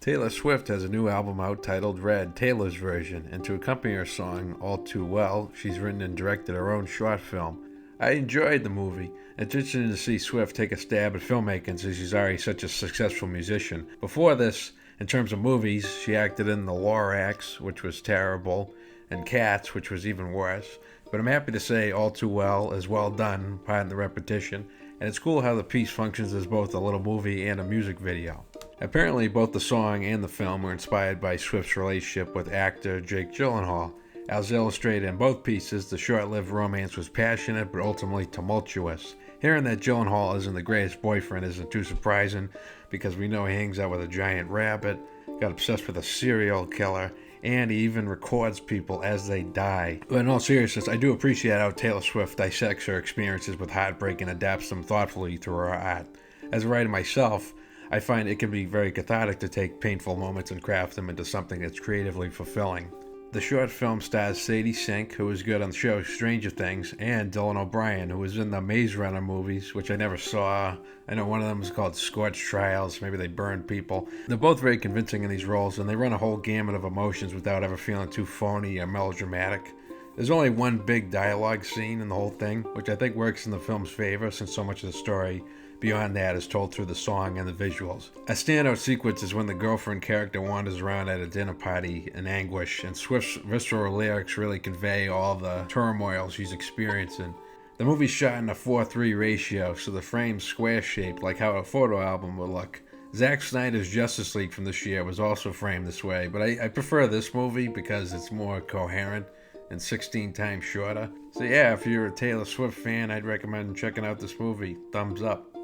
Taylor Swift has a new album out titled Red, Taylor's Version, and to accompany her song All Too Well, she's written and directed her own short film. I enjoyed the movie. It's interesting to see Swift take a stab at filmmaking since she's already such a successful musician. Before this, in terms of movies, she acted in The Lorax, which was terrible, and Cats, which was even worse. But I'm happy to say All Too Well is well done, pardon the repetition, and it's cool how the piece functions as both a little movie and a music video. Apparently, both the song and the film were inspired by Swift's relationship with actor Jake Gyllenhaal. As illustrated in both pieces, the short-lived romance was passionate but ultimately tumultuous. Hearing that Gyllenhaal isn't the greatest boyfriend isn't too surprising because we know he hangs out with a giant rabbit, got obsessed with a serial killer, and he even records people as they die. But in all seriousness, I do appreciate how Taylor Swift dissects her experiences with heartbreak and adapts them thoughtfully through her art. As a writer myself, I find it can be very cathartic to take painful moments and craft them into something that's creatively fulfilling. The short film stars Sadie Sink, who was good on the show Stranger Things, and Dylan O'Brien, who was in the Maze Runner movies, which I never saw. I know one of them is called Scorched Trials. Maybe they burned people. They're both very convincing in these roles, and they run a whole gamut of emotions without ever feeling too phony or melodramatic. There's only one big dialogue scene in the whole thing, which I think works in the film's favor since so much of the story beyond that is told through the song and the visuals. A standout sequence is when the girlfriend character wanders around at a dinner party in anguish, and Swift's visceral lyrics really convey all the turmoil she's experiencing. The movie's shot in a 4:3 ratio, so the frame's square-shaped like how a photo album would look. Zack Snyder's Justice League from this year was also framed this way, but I prefer this movie because it's more coherent and 16 times shorter. So yeah, if you're a Taylor Swift fan, I'd recommend checking out this movie. Thumbs up.